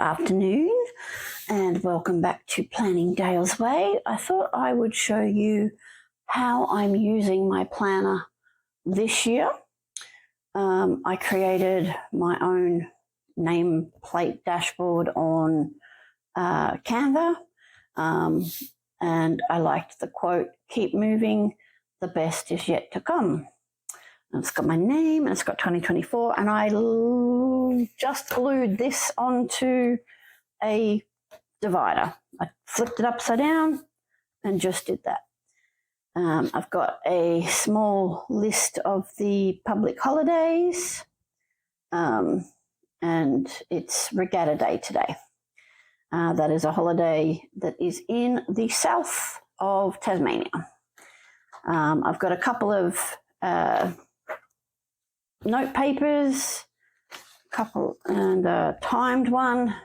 afternoon and welcome back to Planning Dale's Way. I thought I would show you how I'm using my planner this year. I created my own nameplate dashboard on Canva, and I liked the quote, "Keep moving, the best is yet to come." And it's got my name and it's got 2024, and I just glued this onto a divider. I flipped it upside down and just did that. I've got a small list of the public holidays, and it's Regatta Day today. That is a holiday that is in the south of Tasmania. I've got a couple of note papers, and a timed one.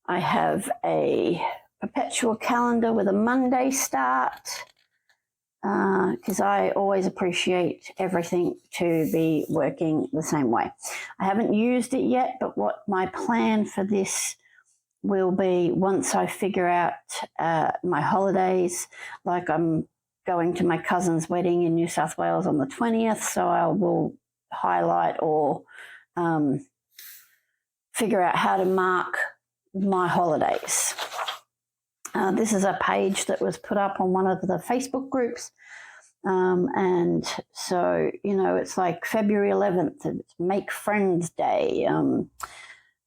I have a perpetual calendar with a Monday start, because I always appreciate everything to be working the same way. I haven't used it yet, but what my plan for this will be once I figure out my holidays, like I'm going to my cousin's wedding in New South Wales on the 20th, so I will highlight or figure out how to mark my holidays. This is a page that was put up on one of the Facebook groups, and so, it's like February 11th, it's Make Friends Day,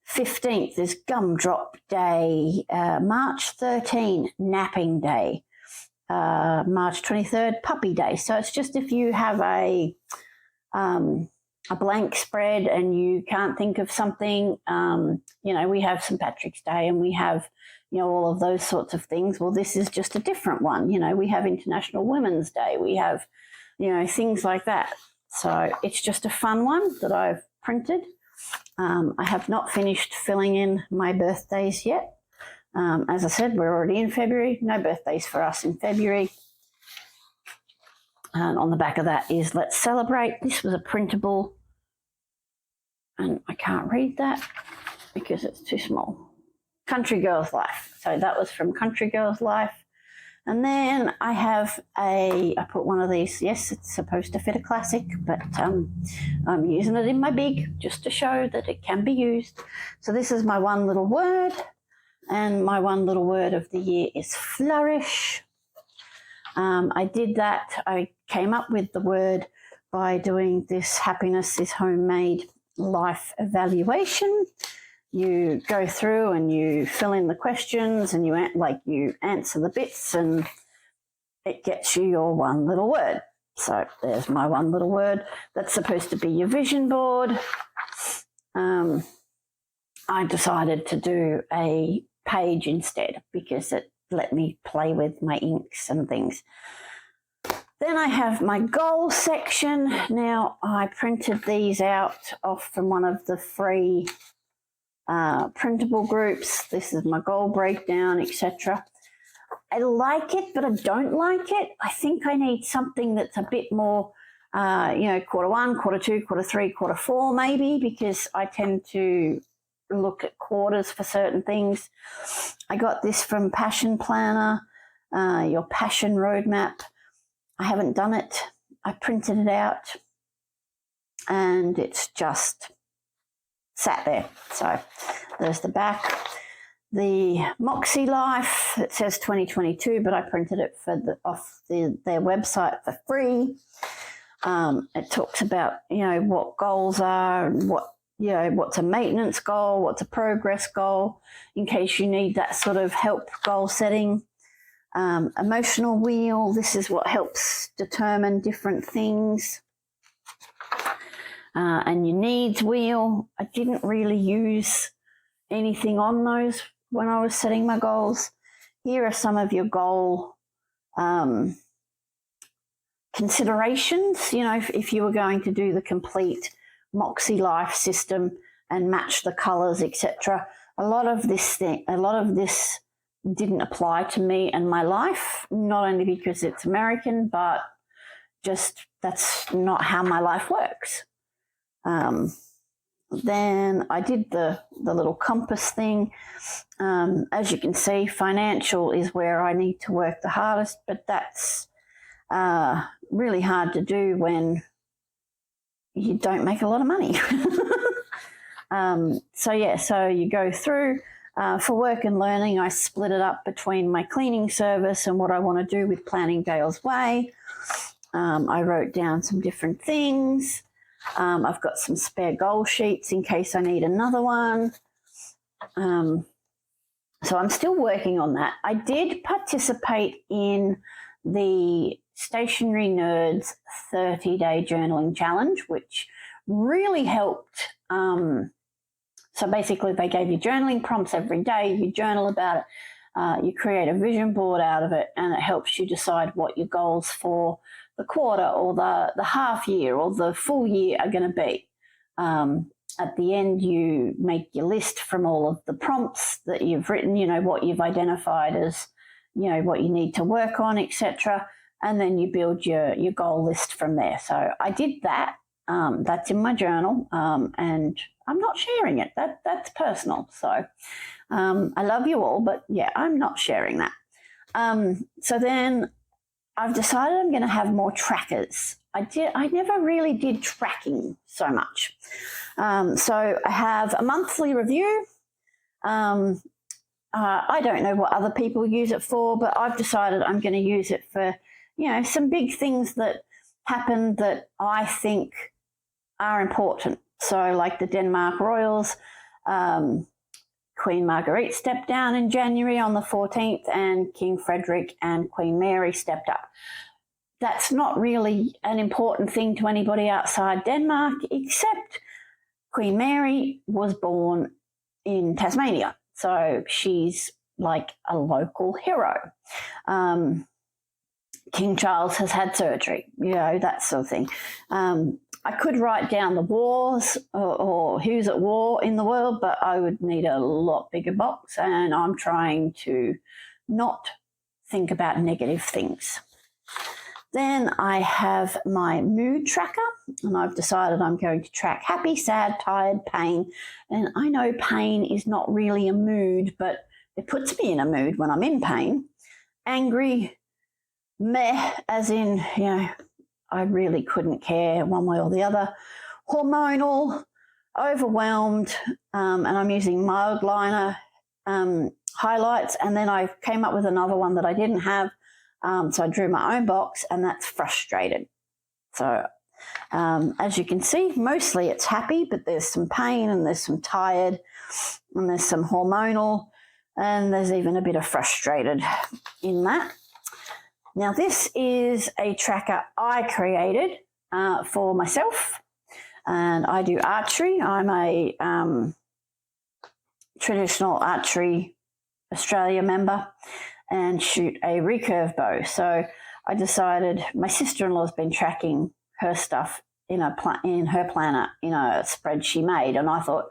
15th is Gumdrop Day, March 13th, Napping Day, March 23rd, Puppy Day. So it's just if you have a blank spread and you can't think of something, we have St. Patrick's Day and we have, all of those sorts of things. Well, this is just a different one. We have International Women's Day. We have, things like that. So it's just a fun one that I've printed. I have not finished filling in my birthdays yet. As I said, we're already in February. No birthdays for us in February. And on the back of that is Let's Celebrate. This was a printable, and I can't read that because it's too small. Country Girl's Life. So that was from Country Girl's Life. And then I have I put one of these. Yes, it's supposed to fit a classic, but I'm using it in my big just to show that it can be used. So this is my one little word, and my one little word of the year is flourish. I did that. I came up with the word by doing this Happiness is Homemade life evaluation. You go through and you fill in the questions and you answer the bits, and it gets you your one little word. So there's my one little word. That's supposed to be your vision board. I decided to do a page instead because it let me play with my inks and things. Then I have my goal section. Now, I printed these out off from one of the free printable groups. This is my goal breakdown, etc. I like it, but I don't like it. I think I need something that's a bit more, quarter one, quarter two, quarter three, quarter four, maybe, because I tend to look at quarters for certain things. I got this from Passion Planner, your Passion Roadmap. I haven't done it. I printed it out and it's just sat there. So there's the back. The Moxie Life, it says 2022, but I printed it off their website for free. It talks about, what goals are and what's a maintenance goal, what's a progress goal, in case you need that sort of help goal setting. Emotional wheel, this is what helps determine different things. And your needs wheel, I didn't really use anything on those when I was setting my goals. Here are some of your goal considerations. If you were going to do the complete Moxie Life system and match the colors, etc. A lot of this didn't apply to me and my life, not only because it's American, but just that's not how my life works. Then I did the little compass thing. As you can see, financial is where I need to work the hardest, but that's really hard to do when you don't make a lot of money. So you go through. For work and learning, I split it up between my cleaning service and what I want to do with Planning Dale's Way. I wrote down some different things. I've got some spare goal sheets in case I need another one. So I'm still working on that. I did participate in the Stationery Nerds 30-day journaling challenge, which really helped. So basically they gave you journaling prompts every day. You journal about it. You create a vision board out of it, and it helps you decide what your goals for the quarter or the half year or the full year are going to be. At the end, you make your list from all of the prompts that you've written, what you've identified as, what you need to work on, etc. And then you build your goal list from there. So I did that. That's in my journal, and I'm not sharing it. That's personal. So I love you all, but yeah, I'm not sharing that. So then I've decided I'm going to have more trackers. I never really did tracking so much. So I have a monthly review. I don't know what other people use it for, but I've decided I'm going to use it for, some big things that happen that I think are important. So like the Denmark Royals, Queen Marguerite stepped down in January on the 14th, and King Frederick and Queen Mary stepped up. That's not really an important thing to anybody outside Denmark, except Queen Mary was born in Tasmania. So she's like a local hero. King Charles has had surgery, that sort of thing. I could write down the wars or who's at war in the world, but I would need a lot bigger box, and I'm trying to not think about negative things. Then I have my mood tracker, and I've decided I'm going to track happy, sad, tired, pain. And I know pain is not really a mood, but it puts me in a mood when I'm in pain. Angry, meh, as in, I really couldn't care one way or the other. Hormonal, overwhelmed, and I'm using mild liner highlights. And then I came up with another one that I didn't have. So I drew my own box, and that's frustrated. So as you can see, mostly it's happy, but there's some pain, and there's some tired, and there's some hormonal, and there's even a bit of frustrated in that. Now, this is a tracker I created for myself, and I do archery. I'm a traditional archery Australia member and shoot a recurve bow. So I decided, my sister-in-law's been tracking her stuff in her planner in a spread she made, and I thought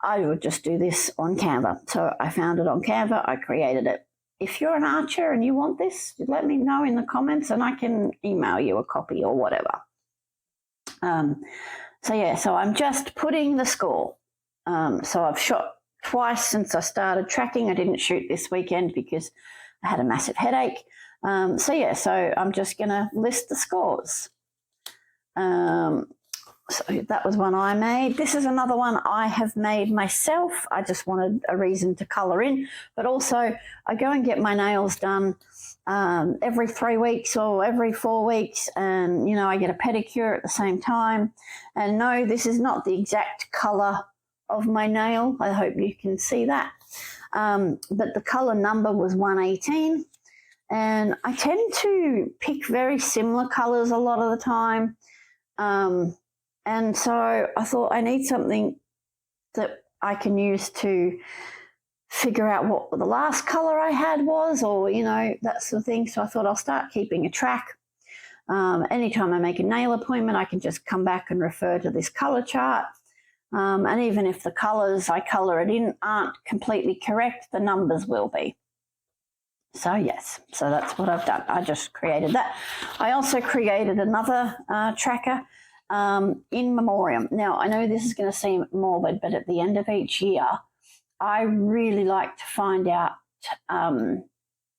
I would just do this on Canva. So I found it on Canva. I created it. If you're an archer and you want this, let me know in the comments, and I can email you a copy or whatever. So I'm just putting the score. So I've shot twice since I started tracking. I didn't shoot this weekend because I had a massive headache. So I'm just going to list the scores. So that was one I made. This is another one I have made myself. I just wanted a reason to colour in, but also I go and get my nails done every 3 weeks or every 4 weeks, and I get a pedicure at the same time. And no, this is not the exact colour of my nail. I hope you can see that. But the colour number was 118, and I tend to pick very similar colours a lot of the time. And so I thought I need something that I can use to figure out what the last colour I had was, or, that sort of thing. So I thought I'll start keeping a track. Anytime I make a nail appointment, I can just come back and refer to this colour chart. And even if the colours I colour it in aren't completely correct, the numbers will be. So yes, so that's what I've done. I just created that. I also created another tracker, in memoriam. Now, I know this is going to seem morbid, but at the end of each year, I really like to find out,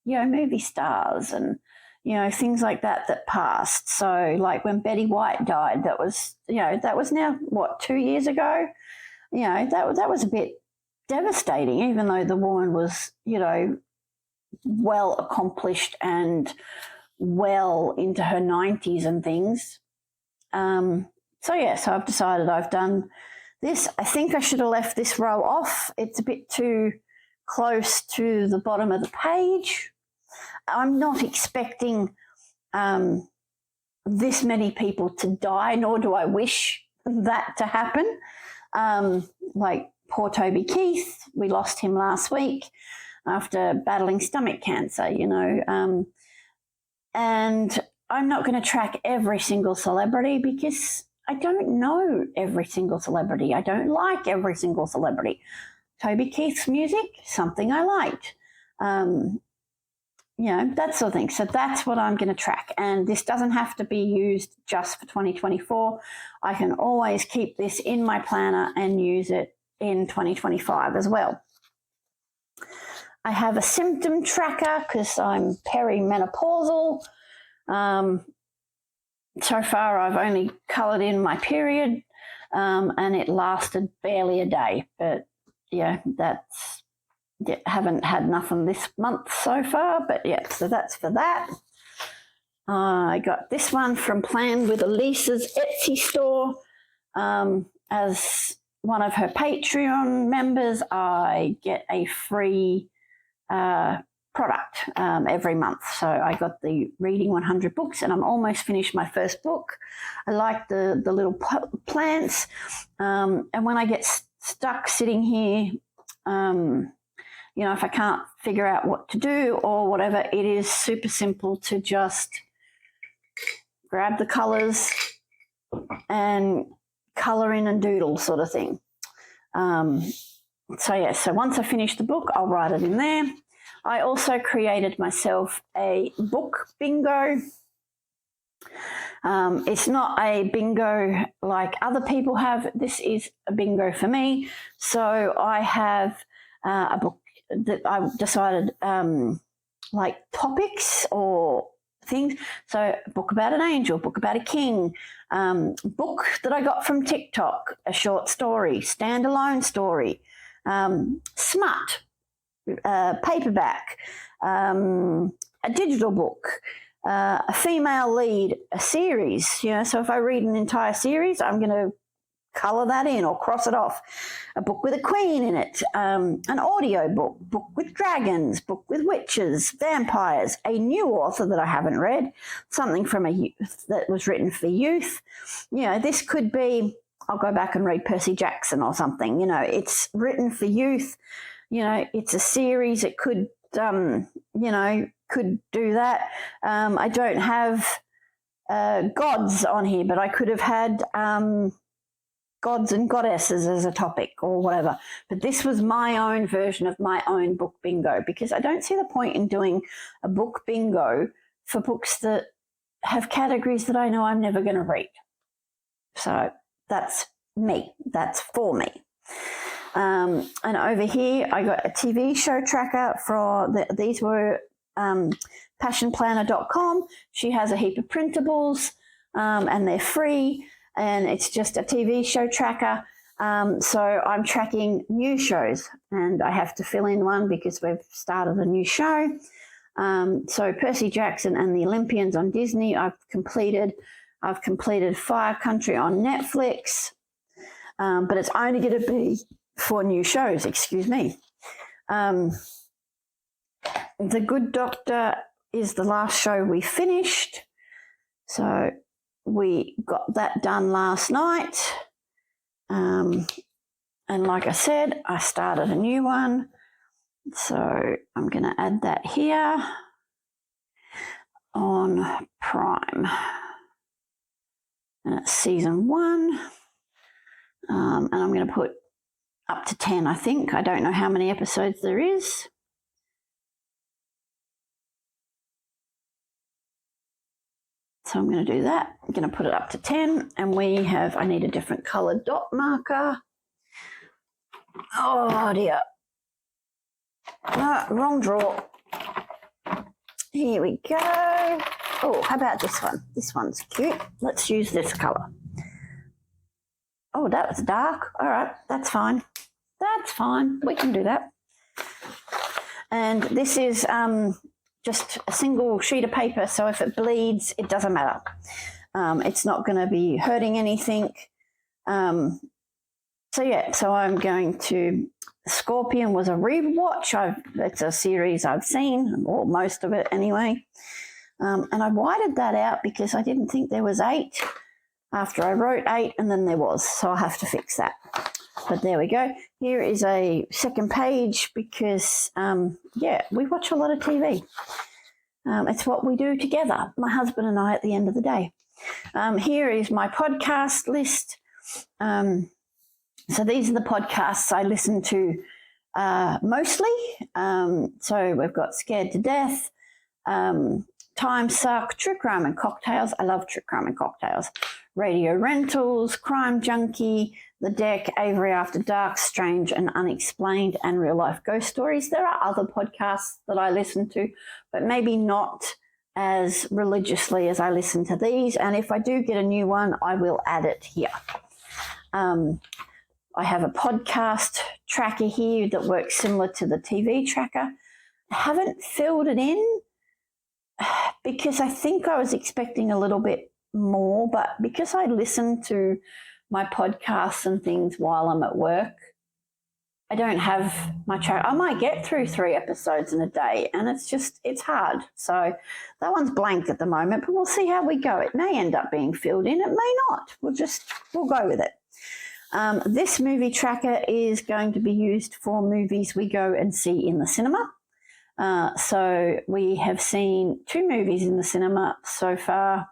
movie stars and, things like that passed. So like when Betty White died, that was now, 2 years ago? That was a bit devastating, even though the woman was, well accomplished and well into her 90s and things. So I've decided I've done this. I think I should have left this row off. It's a bit too close to the bottom of the page. I'm not expecting this many people to die, nor do I wish that to happen. Like poor Toby Keith, we lost him last week after battling stomach cancer, and I'm not going to track every single celebrity because I don't know every single celebrity. I don't like every single celebrity. Toby Keith's music, something I liked. That sort of thing. So that's what I'm going to track. And this doesn't have to be used just for 2024. I can always keep this in my planner and use it in 2025 as well. I have a symptom tracker because I'm perimenopausal. So far, I've only coloured in my period, and it lasted barely a day. But haven't had nothing this month so far. But so that's for that. I got this one from Plan with Elisa's Etsy store. As one of her Patreon members, I get a free product every month. So I got the Reading 100 books, and I'm almost finished my first book. I like the little plants, and when I get stuck sitting here, if I can't figure out what to do or whatever, it is super simple to just grab the colours and colour in and doodle sort of thing. So once I finish the book, I'll write it in there. I also created myself a book bingo. It's not a bingo like other people have. This is a bingo for me. So I have a book that I've decided like topics or things. So a book about an angel, book about a king, book that I got from TikTok, a short story, standalone story, smut, paperback, a digital book, a female lead, a series. So if I read an entire series, I'm going to colour that in or cross it off. A book with a queen in it, an audio book, book with dragons, book with witches, vampires, a new author that I haven't read, something from a youth that was written for youth. This could be, I'll go back and read Percy Jackson or something. It's written for youth. It's a series. It could, could do that. I don't have gods on here, but I could have had gods and goddesses as a topic or whatever. But this was my own version of my own book bingo, because I don't see the point in doing a book bingo for books that have categories that I know I'm never going to read. So that's me. That's for me. And over here, I got a TV show tracker these were passionplanner.com. She has a heap of printables, and they're free. And it's just a TV show tracker. So I'm tracking new shows, and I have to fill in one because we've started a new show. So Percy Jackson and the Olympians on Disney, I've completed Fire Country on Netflix, but it's only going to be for new shows, excuse me. The Good Doctor is the last show we finished. So we got that done last night. And like I said, I started a new one. So I'm going to add that here on Prime. And it's season 1. And I'm going to put up to 10, I think. I don't know how many episodes there is. So I'm going to do that. I'm going to put it up to 10, and I need a different coloured dot marker. Oh dear. No, wrong drawer. Here we go. Oh, how about this one? This one's cute. Let's use this colour. Oh, that was dark. All right, that's fine. That's fine. We can do that. And this is just a single sheet of paper, so if it bleeds, it doesn't matter. It's not going to be hurting anything. So I'm going to... Scorpion was a rewatch. It's a series I've seen, or most of it anyway. And I whited that out because I didn't think there was 8 after I wrote 8, and then there was. So I have to fix that. But there we go. Here is a second page because, we watch a lot of TV. It's what we do together, my husband and I, at the end of the day. Here is my podcast list. So these are the podcasts I listen to mostly. So we've got Scared to Death, Time Suck, True Crime and Cocktails. I love True Crime and Cocktails. Radio Rentals, Crime Junkie, The Deck, Avery After Dark, Strange and Unexplained, and Real Life Ghost Stories. There are other podcasts that I listen to, but maybe not as religiously as I listen to these. And if I do get a new one, I will add it here. I have a podcast tracker here that works similar to the TV tracker. I haven't filled it in because I think I was expecting a little bit more, but because I listen to my podcasts and things while I'm at work, I don't have my track. I might get through 3 episodes in a day, and it's hard. So that one's blank at the moment, but we'll see how we go. It may end up being filled in. It may not. We'll go with it. This movie tracker is going to be used for movies we go and see in the cinema. So we have seen 2 movies in the cinema so far.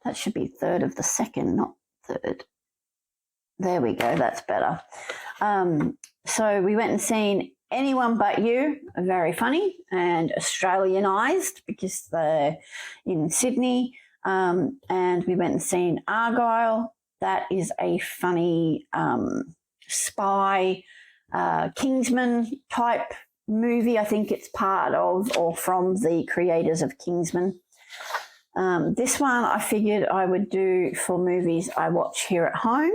That should be 3rd of the 2nd, not 3rd. There we go, that's better. So we went and seen Anyone But You, very funny, and Australianised because they're in Sydney. And we went and seen Argyle. That is a funny spy Kingsman type movie. I think it's part of or from the creators of Kingsman. This one I figured I would do for movies I watch here at home.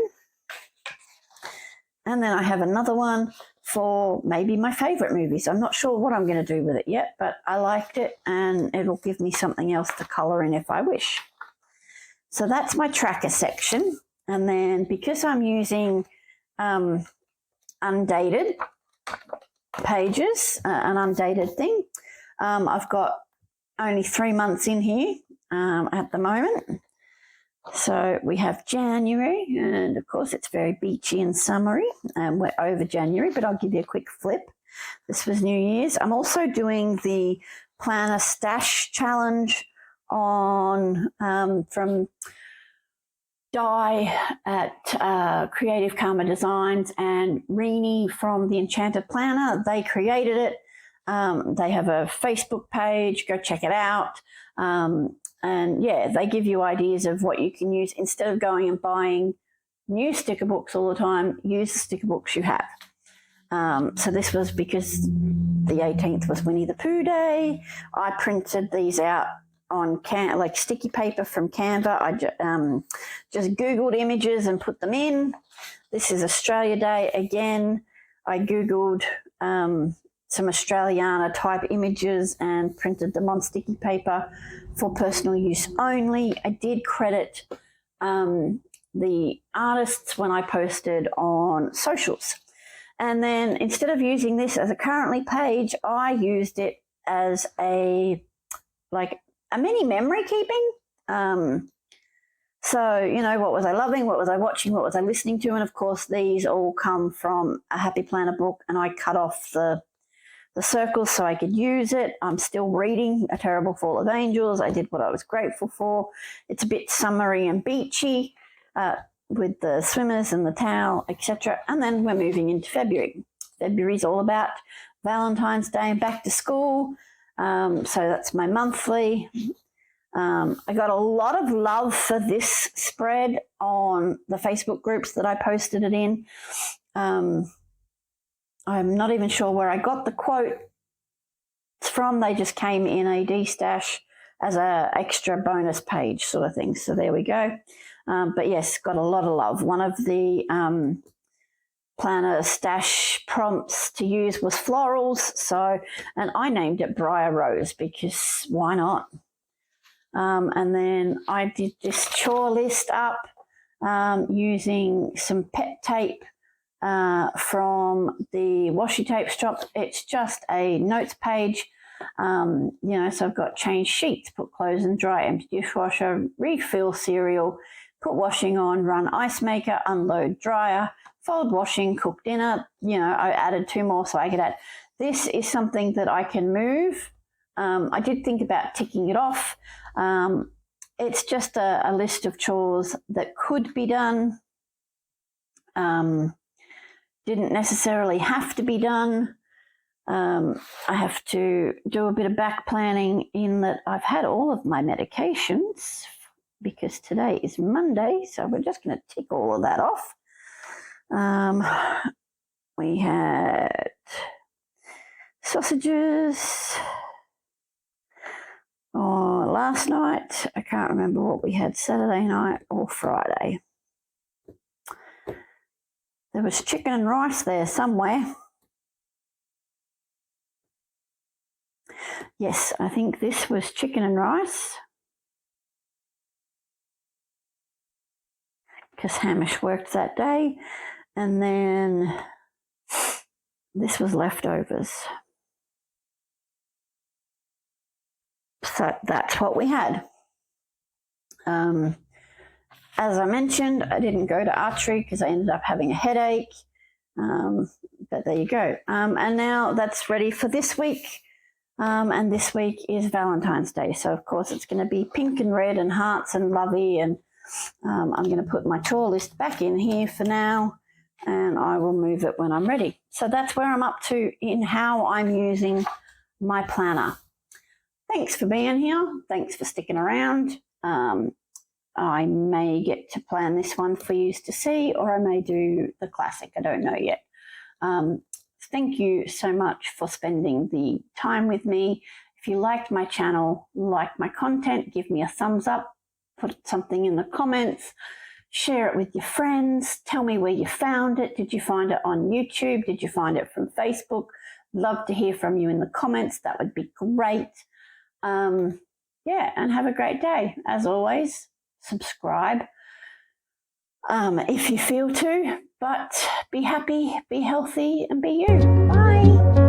And then I have another one for maybe my favourite movies. I'm not sure what I'm going to do with it yet, but I liked it and it'll give me something else to colour in if I wish. So that's my tracker section. And then because I'm using undated pages, an undated thing, I've got only 3 months in here at the moment. So we have January, and of course it's very beachy and summery, and we're over January, but I'll give you a quick flip. This was New Year's. I'm also doing the Planner Stash Challenge on from Di at Creative Karma Designs and Rini from the Enchanted Planner. They created it. They have a Facebook page. Go check it out. And yeah, they give you ideas of what you can use. Instead of going and buying new sticker books all the time, use the sticker books you have. So this was because the 18th was Winnie the Pooh Day. I printed these out on like sticky paper from Canva. I just Googled images and put them in. This is Australia Day again. I Googled some Australiana type images and printed them on sticky paper for personal use only. I did credit the artists when I posted on socials. And then instead of using this as a currently page, I used it as a mini memory keeping. So, you know, what was I loving? What was I watching? What was I listening to? And of course, these all come from a Happy Planner book, and I cut off the circles so I could use it. I'm still reading A Terrible Fall of Angels. I did what I was grateful for. It's a bit summery and beachy with the swimmers and the towel, etc. And then we're moving into February. February's all about Valentine's Day and back to school. So that's my monthly. I got a lot of love for this spread on the Facebook groups that I posted it in. I'm not even sure where I got the quote from. They just came in a D-stash as a extra bonus page sort of thing. So there we go. But yes, got a lot of love. One of the planner stash prompts to use was florals. And I named it Briar Rose because why not? And then I did this chore list up using some pet tape from the washi tape shop. It's just a notes page, so I've got change sheets, put clothes and dry, empty dishwasher, refill cereal, put washing on, run ice maker, unload dryer, fold washing, cook dinner. I added 2 more so I could add. This is something that I can move. I did think about ticking it off. It's just a list of chores that could be done. Didn't necessarily have to be done. I have to do a bit of back planning in that I've had all of my medications because today is Monday, so we're just going to tick all of that off. We had sausages last night. I can't remember what we had Saturday night or Friday. There was chicken and rice there somewhere. Yes, I think this was chicken and rice because Hamish worked that day. And then this was leftovers. So that's what we had. As I mentioned, I didn't go to archery because I ended up having a headache. But there you go. And now that's ready for this week. And this week is Valentine's Day. So, of course, it's going to be pink and red and hearts and lovey. And I'm going to put my chore list back in here for now. And I will move it when I'm ready. So that's where I'm up to in how I'm using my planner. Thanks for being here. Thanks for sticking around. I may get to plan this one for you to see, or I may do the classic. I don't know yet. Thank you so much for spending the time with me. If you liked my channel, like my content, give me a thumbs up, put something in the comments, share it with your friends, tell me where you found it. Did you find it on YouTube? Did you find it from Facebook? Love to hear from you in the comments. That would be great. And have a great day. As always, subscribe if you feel to, but be happy, be healthy, and be you. Bye.